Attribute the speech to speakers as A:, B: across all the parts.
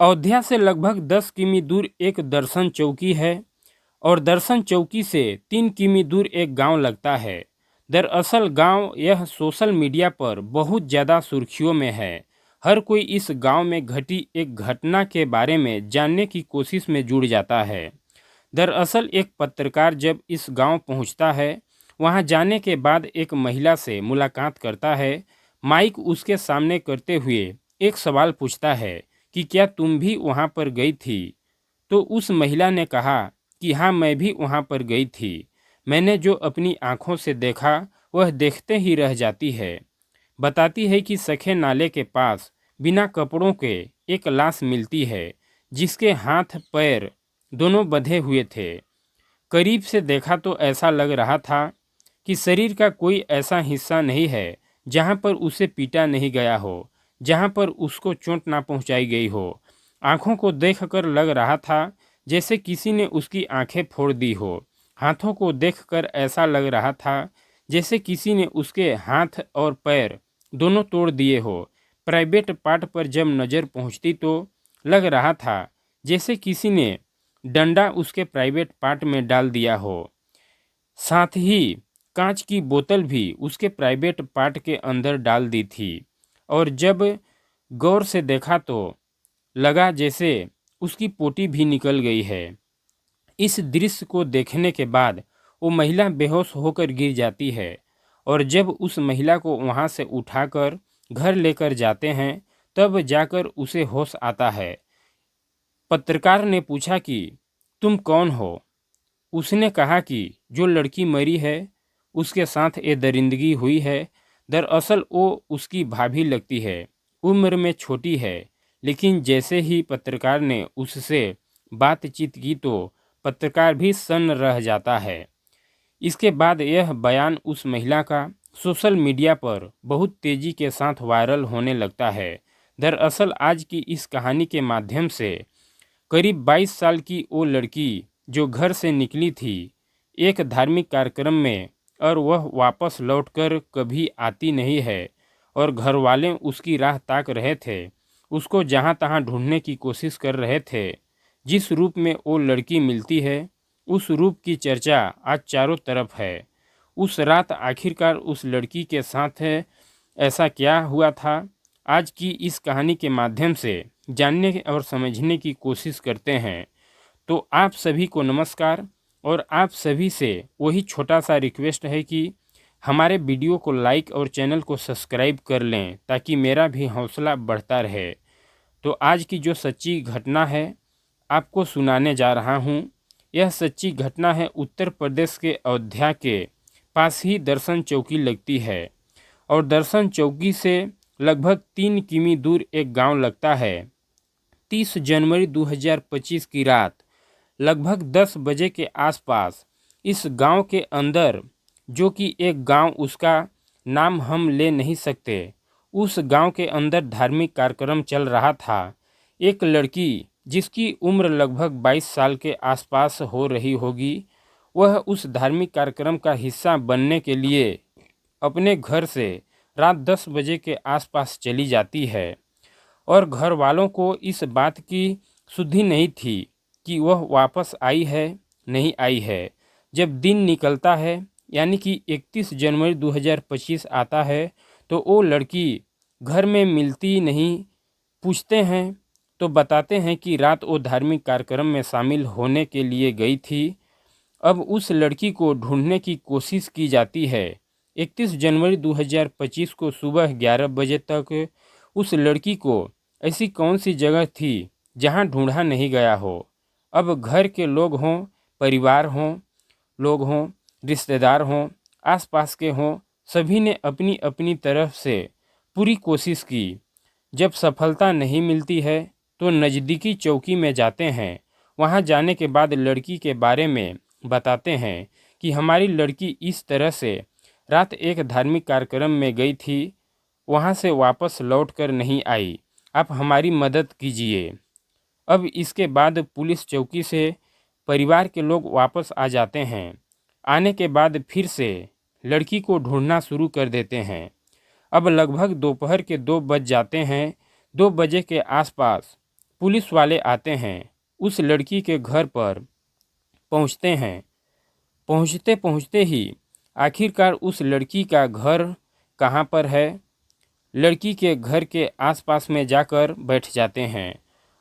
A: अयोध्या से लगभग 10 किमी दूर एक दर्शन चौकी है और दर्शन चौकी से 3 किमी दूर एक गांव लगता है। दरअसल गांव यह सोशल मीडिया पर बहुत ज़्यादा सुर्खियों में है। हर कोई इस गांव में घटी एक घटना के बारे में जानने की कोशिश में जुड़ जाता है। दरअसल एक पत्रकार जब इस गांव पहुंचता है, वहां जाने के बाद एक महिला से मुलाकात करता है। माइक उसके सामने करते हुए एक सवाल पूछता है कि क्या तुम भी वहां पर गई थी? तो उस महिला ने कहा कि हाँ, मैं भी वहां पर गई थी। मैंने जो अपनी आंखों से देखा वह देखते ही रह जाती है। बताती है कि सखे नाले के पास बिना कपड़ों के एक लाश मिलती है, जिसके हाथ पैर दोनों बंधे हुए थे। करीब से देखा तो ऐसा लग रहा था कि शरीर का कोई ऐसा हिस्सा नहीं है जहां पर उसे पीटा नहीं गया हो, जहां पर उसको चोट ना पहुंचाई गई हो। आंखों को देखकर लग रहा था जैसे किसी ने उसकी आंखें फोड़ दी हो। हाथों को देखकर ऐसा लग रहा था जैसे किसी ने उसके हाथ और पैर दोनों तोड़ दिए हो। प्राइवेट पार्ट पर जब नज़र पहुंचती तो लग रहा था जैसे किसी ने डंडा उसके प्राइवेट पार्ट में डाल दिया हो। साथ ही कांच की बोतल भी उसके प्राइवेट पार्ट के अंदर डाल दी थी। और जब गौर से देखा तो लगा जैसे उसकी पोटी भी निकल गई है। इस दृश्य को देखने के बाद वो महिला बेहोश होकर गिर जाती है और जब उस महिला को वहां से उठाकर घर लेकर जाते हैं तब जाकर उसे होश आता है। पत्रकार ने पूछा कि तुम कौन हो? उसने कहा कि जो लड़की मरी है उसके साथ ये दरिंदगी हुई है। दरअसल वो उसकी भाभी लगती है, उम्र में छोटी है। लेकिन जैसे ही पत्रकार ने उससे बातचीत की तो पत्रकार भी सन्न रह जाता है। इसके बाद यह बयान उस महिला का सोशल मीडिया पर बहुत तेज़ी के साथ वायरल होने लगता है। दरअसल आज की इस कहानी के माध्यम से करीब 22 साल की वो लड़की जो घर से निकली थी एक धार्मिक कार्यक्रम में और वह वापस लौटकर कभी आती नहीं है और घर वाले उसकी राह ताक रहे थे, उसको जहाँ तहाँ ढूंढने की कोशिश कर रहे थे। जिस रूप में वो लड़की मिलती है उस रूप की चर्चा आज चारों तरफ है। उस रात आखिरकार उस लड़की के साथ ऐसा क्या हुआ था, आज की इस कहानी के माध्यम से जानने और समझने की कोशिश करते हैं। तो आप सभी को नमस्कार और आप सभी से वही छोटा सा रिक्वेस्ट है कि हमारे वीडियो को लाइक और चैनल को सब्सक्राइब कर लें ताकि मेरा भी हौसला बढ़ता रहे। तो आज की जो सच्ची घटना है आपको सुनाने जा रहा हूँ। यह सच्ची घटना है उत्तर प्रदेश के अयोध्या के पास ही दर्शन चौकी लगती है और दर्शन चौकी से लगभग 3 किमी दूर एक गांव लगता है। 30 जनवरी 2025 की रात लगभग 10 बजे के आसपास इस गांव के अंदर, जो कि एक गांव उसका नाम हम ले नहीं सकते, उस गांव के अंदर धार्मिक कार्यक्रम चल रहा था। एक लड़की जिसकी उम्र लगभग 22 साल के आसपास हो रही होगी, वह उस धार्मिक कार्यक्रम का हिस्सा बनने के लिए अपने घर से रात 10 बजे के आसपास चली जाती है और घर वालों को इस बात की सुधि नहीं थी कि वह वापस आई है नहीं आई है। जब दिन निकलता है यानी कि 31 जनवरी 2025 आता है तो वो लड़की घर में मिलती नहीं। पूछते हैं तो बताते हैं कि रात वो धार्मिक कार्यक्रम में शामिल होने के लिए गई थी। अब उस लड़की को ढूंढने की कोशिश की जाती है। 31 जनवरी 2025 को सुबह 11 बजे तक उस लड़की को ऐसी कौन सी जगह थी जहां ढूंढा नहीं गया हो। अब घर के लोग हों, परिवार हों, लोग हों, रिश्तेदार हों, आसपास के हों, सभी ने अपनी अपनी तरफ से पूरी कोशिश की। जब सफलता नहीं मिलती है तो नज़दीकी चौकी में जाते हैं। वहां जाने के बाद लड़की के बारे में बताते हैं कि हमारी लड़की इस तरह से रात एक धार्मिक कार्यक्रम में गई थी, वहां से वापस लौट कर नहीं आई, आप हमारी मदद कीजिए। अब इसके बाद पुलिस चौकी से परिवार के लोग वापस आ जाते हैं। आने के बाद फिर से लड़की को ढूंढना शुरू कर देते हैं। अब लगभग दोपहर के 2 बज जाते हैं। 2 बजे के आसपास पुलिस वाले आते हैं, उस लड़की के घर पर पहुंचते हैं। पहुंचते पहुंचते ही आखिरकार उस लड़की का घर कहाँ पर है, लड़की के घर के आसपास में जाकर बैठ जाते हैं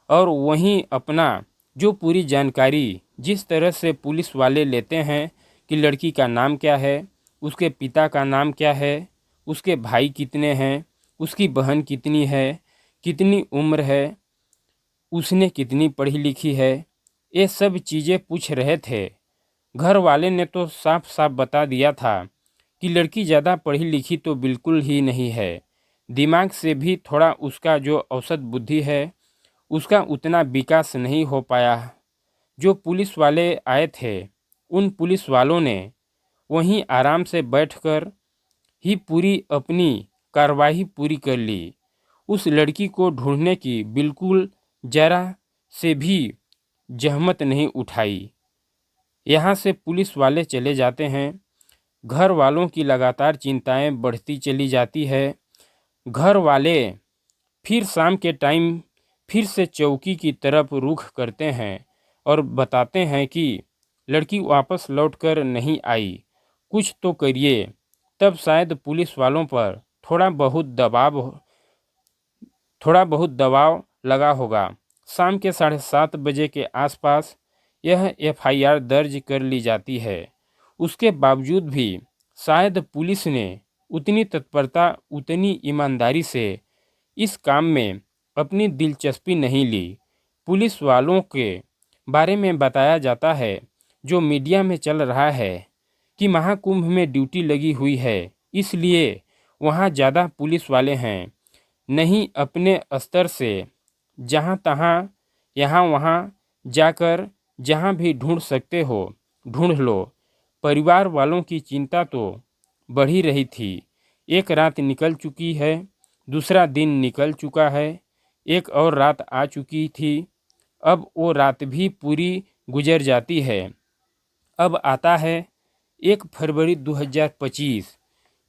A: और वहीं अपना जो पूरी जानकारी जिस तरह से पुलिस वाले लेते हैं कि लड़की का नाम क्या है, उसके पिता का नाम क्या है, उसके भाई कितने हैं, उसकी बहन कितनी है, कितनी उम्र है, उसने कितनी पढ़ी लिखी है, ये सब चीज़ें पूछ रहे थे। घर वाले ने तो साफ साफ बता दिया था कि लड़की ज़्यादा पढ़ी लिखी तो बिल्कुल ही नहीं है, दिमाग से भी थोड़ा उसका जो औसत बुद्धि है उसका उतना विकास नहीं हो पाया। जो पुलिस वाले आए थे उन पुलिस वालों ने वहीं आराम से बैठकर ही पूरी अपनी कार्रवाई पूरी कर ली। उस लड़की को ढूंढने की बिल्कुल जरा से भी जहमत नहीं उठाई। यहाँ से पुलिस वाले चले जाते हैं। घर वालों की लगातार चिंताएं बढ़ती चली जाती है। घर वाले फिर शाम के टाइम फिर से चौकी की तरफ रुख करते हैं और बताते हैं कि लड़की वापस लौटकर नहीं आई, कुछ तो करिए। तब शायद पुलिस वालों पर थोड़ा बहुत दबाव लगा होगा। शाम के 7:30 बजे के आसपास यह एफआईआर दर्ज कर ली जाती है। उसके बावजूद भी शायद पुलिस ने उतनी तत्परता उतनी ईमानदारी से इस काम में अपनी दिलचस्पी नहीं ली। पुलिस वालों के बारे में बताया जाता है, जो मीडिया में चल रहा है कि महाकुंभ में ड्यूटी लगी हुई है, इसलिए वहाँ ज़्यादा पुलिस वाले हैं। नहीं अपने स्तर से जहाँ तहाँ यहाँ वहाँ जाकर जहाँ भी ढूंढ सकते हो ढूंढ लो। परिवार वालों की चिंता तो बढ़ ही रही थी। एक रात निकल चुकी है, दूसरा दिन निकल चुका है, एक और रात आ चुकी थी। अब वो रात भी पूरी गुजर जाती है। अब आता है 1 फरवरी 2025।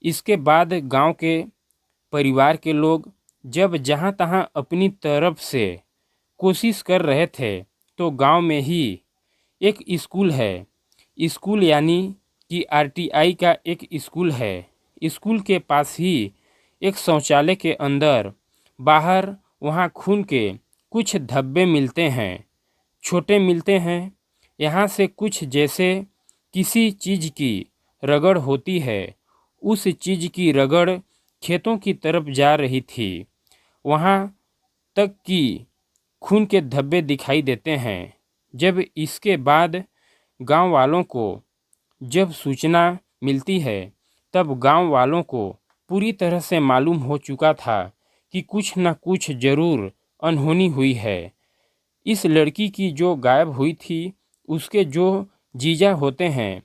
A: इसके बाद गांव के परिवार के लोग जब जहाँ तहाँ अपनी तरफ से कोशिश कर रहे थे, तो गांव में ही एक स्कूल है। स्कूल यानी कि आरटीआई का एक स्कूल है। स्कूल के पास ही एक शौचालय के अंदर बाहर वहाँ खून के कुछ धब्बे मिलते हैं, छोटे मिलते हैं। यहाँ से कुछ जैसे किसी चीज़ की रगड़ होती है, उस चीज़ की रगड़ खेतों की तरफ जा रही थी। वहाँ तक कि खून के धब्बे दिखाई देते हैं। जब इसके बाद गांव वालों को जब सूचना मिलती है, तब गांव वालों को पूरी तरह से मालूम हो चुका था कि कुछ न कुछ ज़रूर अनहोनी हुई है। इस लड़की की जो गायब हुई थी, उसके जो जीजा होते हैं,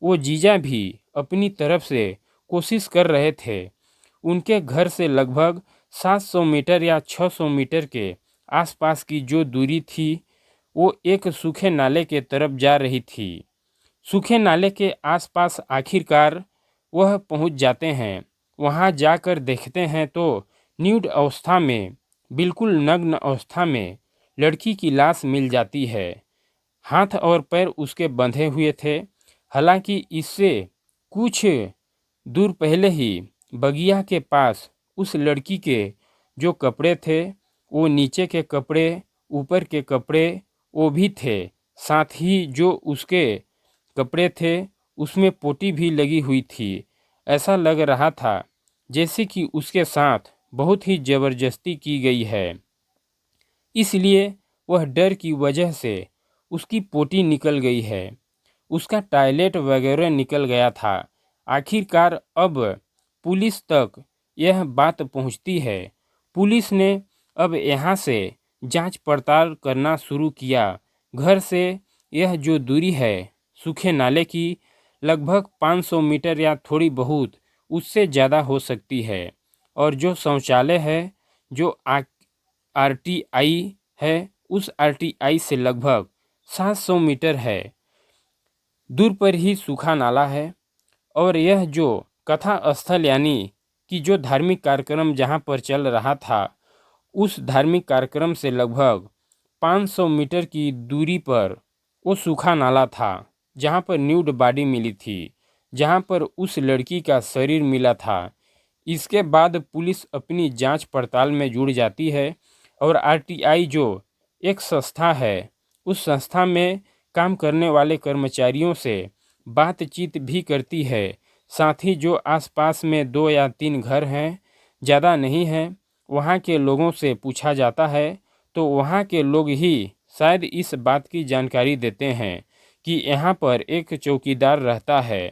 A: वो जीजा भी अपनी तरफ से कोशिश कर रहे थे। उनके घर से लगभग 700 मीटर या 600 मीटर के आसपास की जो दूरी थी, वो एक सूखे नाले के तरफ जा रही थी। सूखे नाले के आसपास आखिरकार वह पहुंच जाते हैं। वहां जाकर देखते हैं तो न्यूड अवस्था में, बिल्कुल नग्न अवस्था में लड़की की लाश मिल जाती है। हाथ और पैर उसके बंधे हुए थे। हालांकि इससे कुछ दूर पहले ही बगिया के पास उस लड़की के जो कपड़े थे, वो नीचे के कपड़े, ऊपर के कपड़े वो भी थे। साथ ही जो उसके कपड़े थे उसमें पोटी भी लगी हुई थी। ऐसा लग रहा था जैसे कि उसके साथ बहुत ही ज़बरदस्ती की गई है। इसलिए वह डर की वजह से उसकी पोटी निकल गई है, उसका टॉयलेट वगैरह निकल गया था। आखिरकार अब पुलिस तक यह बात पहुंचती है। पुलिस ने अब यहाँ से जांच पड़ताल करना शुरू किया। घर से यह जो दूरी है सूखे नाले की, लगभग 500 मीटर या थोड़ी बहुत उससे ज़्यादा हो सकती है। और जो शौचालय है, जो आरटीआई है, उस आरटीआई से लगभग 700 मीटर है दूर पर ही सूखा नाला है। और यह जो कथा स्थल यानी कि जो धार्मिक कार्यक्रम जहाँ पर चल रहा था, उस धार्मिक कार्यक्रम से लगभग 500 मीटर की दूरी पर वो सूखा नाला था जहाँ पर न्यूड बॉडी मिली थी, जहाँ पर उस लड़की का शरीर मिला था। इसके बाद पुलिस अपनी जांच पड़ताल में जुड़ जाती है और आरटीआई जो एक संस्था है, उस संस्था में काम करने वाले कर्मचारियों से बातचीत भी करती है। साथ ही जो आसपास में 2 या 3 घर हैं, ज़्यादा नहीं हैं, वहाँ के लोगों से पूछा जाता है तो वहाँ के लोग ही शायद इस बात की जानकारी देते हैं कि यहाँ पर एक चौकीदार रहता है।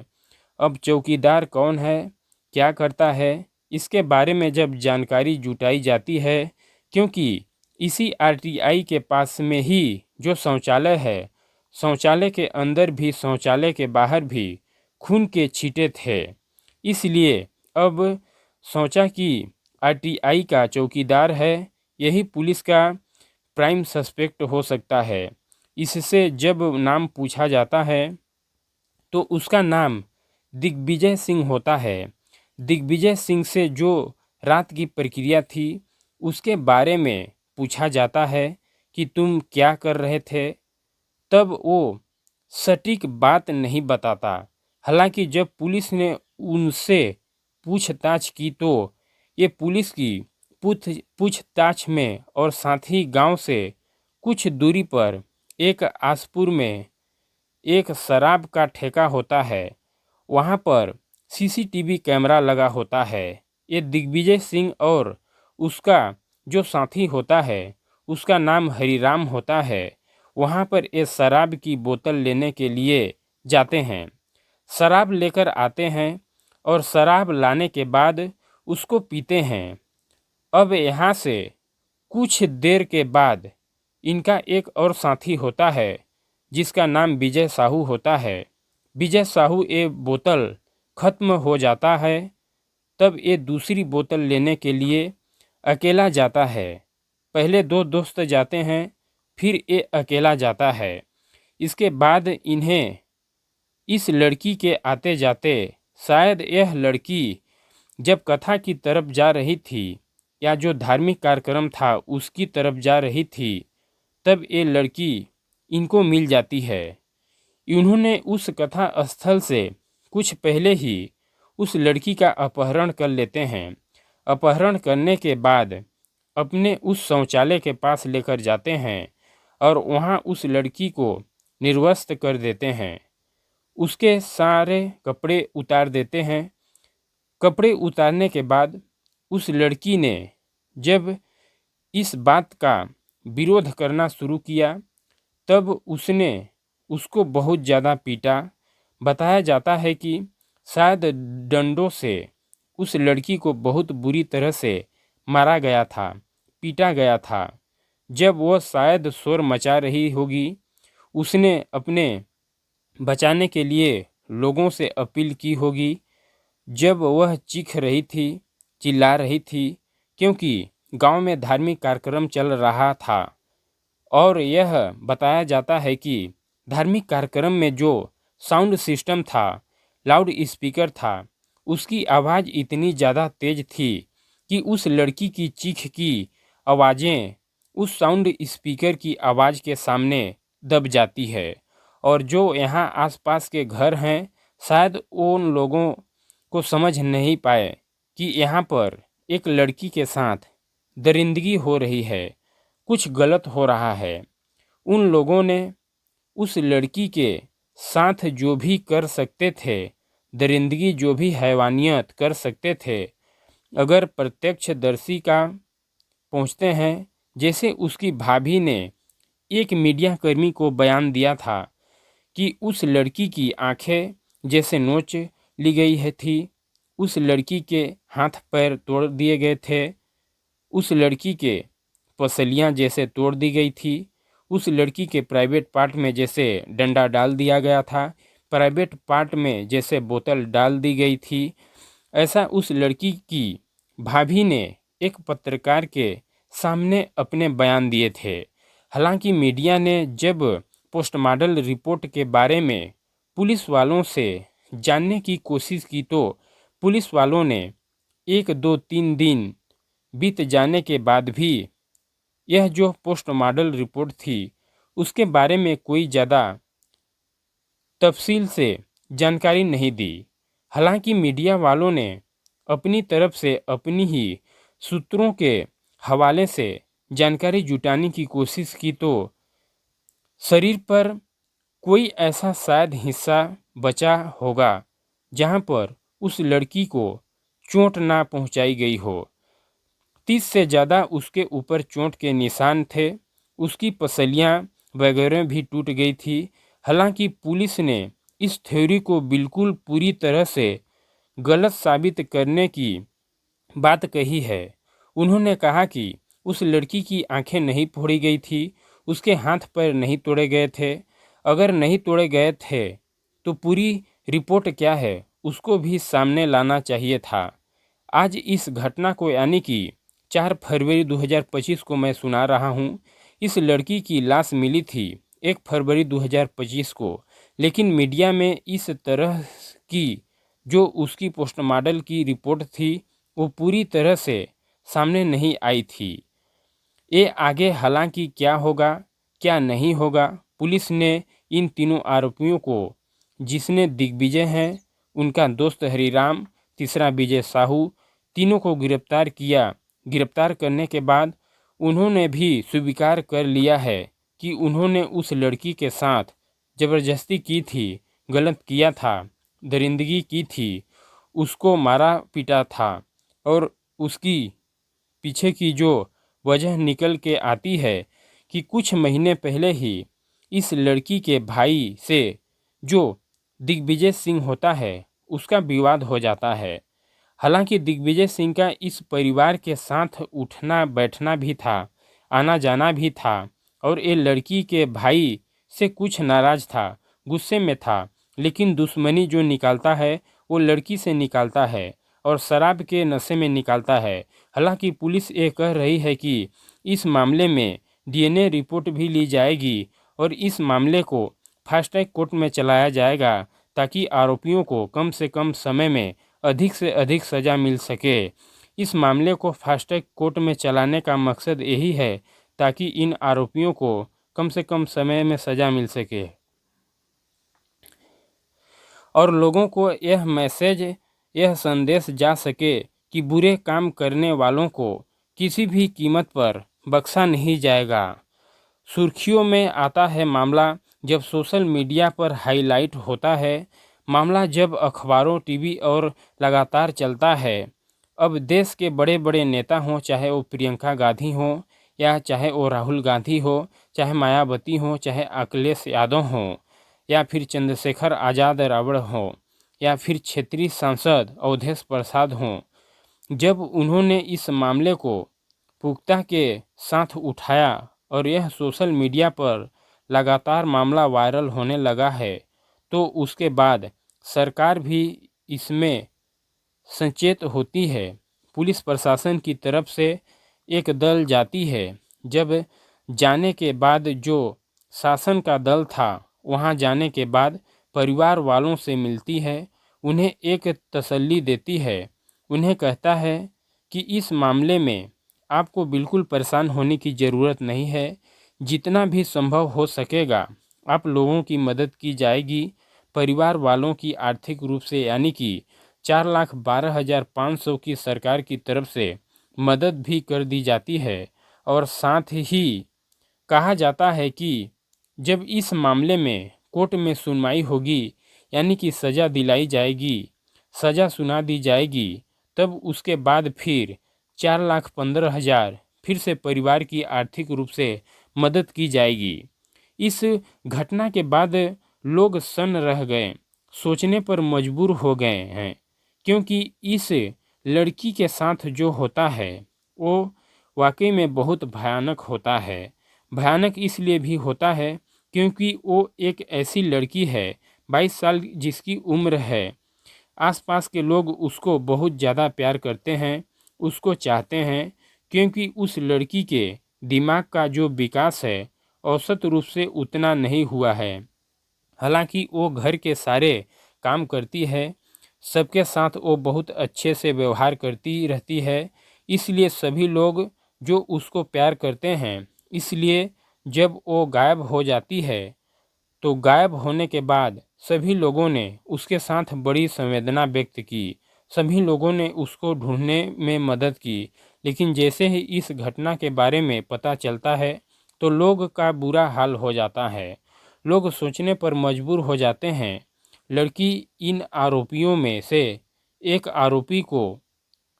A: अब चौकीदार कौन है, क्या करता है, इसके बारे में जब जानकारी जुटाई जाती है, क्योंकि इसी आरटीआई के पास में ही जो शौचालय है, शौचालय के अंदर भी शौचालय के बाहर भी खून के छींटे थे, इसलिए अब सोचा कि आरटीआई का चौकीदार है, यही पुलिस का प्राइम सस्पेक्ट हो सकता है। इससे जब नाम पूछा जाता है तो उसका नाम दिग्विजय सिंह होता है। दिग्विजय सिंह से जो रात की प्रक्रिया थी उसके बारे में पूछा जाता है कि तुम क्या कर रहे थे, तब वो सटीक बात नहीं बताता। हालांकि जब पुलिस ने उनसे पूछताछ की तो ये पुलिस की पूछताछ में और साथ ही गांव से कुछ दूरी पर एक आसपुर में एक शराब का ठेका होता है, वहाँ पर सीसीटीवी कैमरा लगा होता है। ये दिग्विजय सिंह और उसका जो साथी होता है उसका नाम हरिराम होता है, वहाँ पर ये शराब की बोतल लेने के लिए जाते हैं। शराब लेकर आते हैं और शराब लाने के बाद उसको पीते हैं। अब यहाँ से कुछ देर के बाद इनका एक और साथी होता है जिसका नाम विजय साहू होता है। विजय साहू ये बोतल ख़त्म हो जाता है, तब ये दूसरी बोतल लेने के लिए अकेला जाता है। पहले 2 दोस्त जाते हैं, फिर ये अकेला जाता है। इसके बाद इन्हें इस लड़की के आते जाते, शायद यह लड़की जब कथा की तरफ जा रही थी या जो धार्मिक कार्यक्रम था उसकी तरफ जा रही थी, तब ये लड़की इनको मिल जाती है। इन्होंने उस कथा स्थल से कुछ पहले ही उस लड़की का अपहरण कर लेते हैं। अपहरण करने के बाद अपने उस शौचालय के पास लेकर जाते हैं और वहाँ उस लड़की को निर्वस्त्र कर देते हैं। उसके सारे कपड़े उतार देते हैं। कपड़े उतारने के बाद उस लड़की ने जब इस बात का विरोध करना शुरू किया, तब उसने उसको बहुत ज़्यादा पीटा। बताया जाता है कि शायद डंडों से उस लड़की को बहुत बुरी तरह से मारा गया था, पीटा गया था। जब वह शायद शोर मचा रही होगी, उसने अपने बचाने के लिए लोगों से अपील की होगी। जब वह चीख रही थी, चिल्ला रही थी, क्योंकि गांव में धार्मिक कार्यक्रम चल रहा था और यह बताया जाता है कि धार्मिक कार्यक्रम में जो साउंड सिस्टम था, लाउड स्पीकर था, उसकी आवाज़ इतनी ज़्यादा तेज थी कि उस लड़की की चीख की आवाज़ें उस साउंड स्पीकर की आवाज़ के सामने दब जाती है। और जो यहाँ आसपास के घर हैं, शायद उन लोगों को समझ नहीं पाए कि यहाँ पर एक लड़की के साथ दरिंदगी हो रही है, कुछ गलत हो रहा है। उन लोगों ने उस लड़की के साथ जो भी कर सकते थे, दरिंदगी जो भी हैवानियत कर सकते थे, अगर प्रत्यक्षदर्शी का पहुँचते हैं, जैसे उसकी भाभी ने एक मीडियाकर्मी को बयान दिया था कि उस लड़की की आंखें जैसे नोच ली गई है थी, उस लड़की के हाथ पैर तोड़ दिए गए थे, उस लड़की के पसलियाँ जैसे तोड़ दी गई थी, उस लड़की के प्राइवेट पार्ट में जैसे डंडा डाल दिया गया था, प्राइवेट पार्ट में जैसे बोतल डाल दी गई थी। ऐसा उस लड़की की भाभी ने एक पत्रकार के सामने अपने बयान दिए थे। हालांकि मीडिया ने जब पोस्टमार्टम रिपोर्ट के बारे में पुलिस वालों से जानने की कोशिश की तो पुलिस वालों ने 1, 2, 3 दिन बीत जाने के बाद भी यह जो पोस्ट मॉडल रिपोर्ट थी उसके बारे में कोई ज़्यादा तफसील से जानकारी नहीं दी। हालांकि मीडिया वालों ने अपनी तरफ से अपनी ही सूत्रों के हवाले से जानकारी जुटाने की कोशिश की तो शरीर पर कोई ऐसा शायद हिस्सा बचा होगा जहां पर उस लड़की को चोट ना पहुंचाई गई हो। 30 से ज़्यादा उसके ऊपर चोट के निशान थे। उसकी पसलियां वगैरह भी टूट गई थी। हालांकि पुलिस ने इस थ्योरी को बिल्कुल पूरी तरह से गलत साबित करने की बात कही है। उन्होंने कहा कि उस लड़की की आंखें नहीं फोड़ी गई थी, उसके हाथ पैर नहीं तोड़े गए थे। अगर नहीं तोड़े गए थे तो पूरी रिपोर्ट क्या है उसको भी सामने लाना चाहिए था। आज इस घटना को यानी कि 4 फरवरी 2025 को मैं सुना रहा हूँ। इस लड़की की लाश मिली थी 1 फरवरी 2025 को, लेकिन मीडिया में इस तरह की जो उसकी पोस्टमार्टम की रिपोर्ट थी वो पूरी तरह से सामने नहीं आई थी। ये आगे हालांकि क्या होगा क्या नहीं होगा, पुलिस ने इन तीनों आरोपियों को, जिसने दिग्विजय हैं, उनका दोस्त हरिराम, तीसरा विजय साहू, तीनों को गिरफ्तार किया। गिरफ्तार करने के बाद उन्होंने भी स्वीकार कर लिया है कि उन्होंने उस लड़की के साथ ज़बरदस्ती की थी, गलत किया था, दरिंदगी की थी, उसको मारा पीटा था। और उसकी पीछे की जो वजह निकल के आती है कि कुछ महीने पहले ही इस लड़की के भाई से जो दिग्विजय सिंह होता है उसका विवाद हो जाता है। हालांकि दिग्विजय सिंह का इस परिवार के साथ उठना बैठना भी था, आना जाना भी था, और ये लड़की के भाई से कुछ नाराज था, गुस्से में था, लेकिन दुश्मनी जो निकालता है वो लड़की से निकालता है और शराब के नशे में निकालता है। हालांकि पुलिस ये कह रही है कि इस मामले में डीएनए रिपोर्ट भी ली जाएगी और इस मामले को फास्ट ट्रैक कोर्ट में चलाया जाएगा ताकि आरोपियों को कम से कम समय में अधिक से अधिक सज़ा मिल सके। इस मामले को फास्ट ट्रैक कोर्ट में चलाने का मकसद यही है ताकि इन आरोपियों को कम से कम समय में सज़ा मिल सके और लोगों को यह मैसेज, यह संदेश जा सके कि बुरे काम करने वालों को किसी भी कीमत पर बख्शा नहीं जाएगा। सुर्खियों में आता है मामला जब सोशल मीडिया पर हाईलाइट होता है, मामला जब अखबारों, टीवी और लगातार चलता है। अब देश के बड़े बड़े नेता हों, चाहे वो प्रियंका गांधी हों या चाहे वो राहुल गांधी हो, चाहे मायावती हो, चाहे अखिलेश यादव हों या फिर चंद्रशेखर आज़ाद रावण हो या फिर क्षेत्रीय सांसद अवधेश प्रसाद हों, जब उन्होंने इस मामले को पुख्ता के साथ उठाया और यह सोशल मीडिया पर लगातार मामला वायरल होने लगा है, तो उसके बाद सरकार भी इसमें सचेत होती है। पुलिस प्रशासन की तरफ से एक दल जाती है। जब जाने के बाद जो शासन का दल था वहां जाने के बाद परिवार वालों से मिलती है, उन्हें एक तसल्ली देती है, उन्हें कहता है कि इस मामले में आपको बिल्कुल परेशान होने की ज़रूरत नहीं है, जितना भी संभव हो सकेगा आप लोगों की मदद की जाएगी। परिवार वालों की आर्थिक रूप से यानी कि 4,12,500 की सरकार की तरफ से मदद भी कर दी जाती है और साथ ही कहा जाता है कि जब इस मामले में कोर्ट में सुनवाई होगी यानी कि सज़ा दिलाई जाएगी, सज़ा सुना दी जाएगी, तब उसके बाद फिर 4,15,000 फिर से परिवार की आर्थिक रूप से मदद की जाएगी। इस घटना के बाद लोग सन्न रह गए, सोचने पर मजबूर हो गए हैं, क्योंकि इस लड़की के साथ जो होता है वो वाकई में बहुत भयानक होता है। भयानक इसलिए भी होता है क्योंकि वो एक ऐसी लड़की है 22 साल जिसकी उम्र है। आसपास के लोग उसको बहुत ज़्यादा प्यार करते हैं, उसको चाहते हैं, क्योंकि उस लड़की के दिमाग का जो विकास है औसत रूप से उतना नहीं हुआ है। हालांकि वो घर के सारे काम करती है, सबके साथ वो बहुत अच्छे से व्यवहार करती रहती है, इसलिए सभी लोग जो उसको प्यार करते हैं। इसलिए जब वो गायब हो जाती है तो गायब होने के बाद सभी लोगों ने उसके साथ बड़ी संवेदना व्यक्त की। सभी लोगों ने उसको ढूंढने में मदद की। लेकिन जैसे ही इस घटना के बारे में पता चलता है तो लोग का बुरा हाल हो जाता है। लोग सोचने पर मजबूर हो जाते हैं। लड़की इन आरोपियों में से एक आरोपी को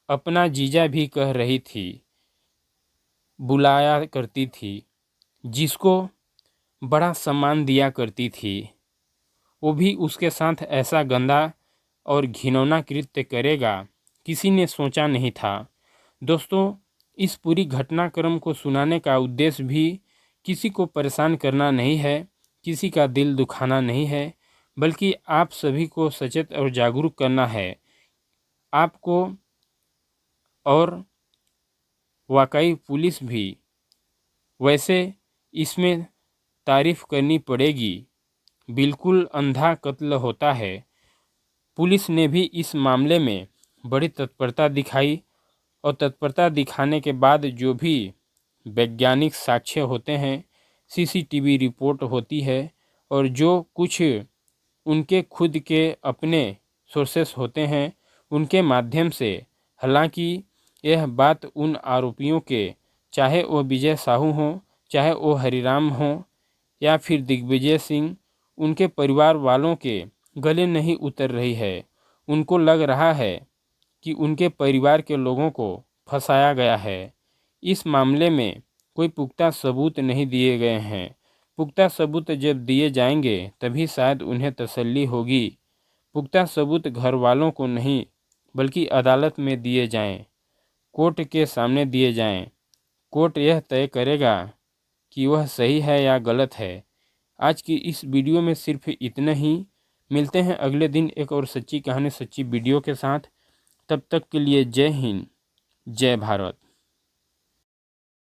A: अपना जीजा भी कह रही थी, बुलाया करती थी, जिसको बड़ा सम्मान दिया करती थी। वो भी उसके साथ ऐसा गंदा और घिनौना कृत्य करेगा, किसी ने सोचा नहीं था। दोस्तों, इस पूरी घटनाक्रम को सुनाने का उद्देश्य भी किसी को परेशान करना नहीं है, किसी का दिल दुखाना नहीं है, बल्कि आप सभी को सचेत और जागरूक करना है। आपको और वाकई पुलिस भी वैसे इसमें तारीफ करनी पड़ेगी। बिल्कुल अंधा कत्ल होता है। पुलिस ने भी इस मामले में बड़ी तत्परता दिखाई और तत्परता दिखाने के बाद जो भी वैज्ञानिक साक्ष्य होते हैं, सीसीटीवी रिपोर्ट होती है और जो कुछ उनके खुद के अपने सोर्सेस होते हैं, उनके माध्यम से, हालांकि यह बात उन आरोपियों के, चाहे वो विजय साहू हों, चाहे वो हरिराम हों या फिर दिग्विजय सिंह, उनके परिवार वालों के गले नहीं उतर रही है। उनको लग रहा है कि उनके परिवार के लोगों को फंसाया गया है। इस मामले में कोई पुख्ता सबूत नहीं दिए गए हैं। पुख्ता सबूत जब दिए जाएंगे तभी शायद उन्हें तसल्ली होगी। पुख्ता सबूत घर वालों को नहीं बल्कि अदालत में दिए जाएं, कोर्ट के सामने दिए जाएं। कोर्ट यह तय करेगा कि वह सही है या गलत है। आज की इस वीडियो में सिर्फ इतना ही। मिलते हैं अगले दिन एक और सच्ची कहानी, सच्ची वीडियो के साथ। तब तक के लिए जय हिंद, जय भारत।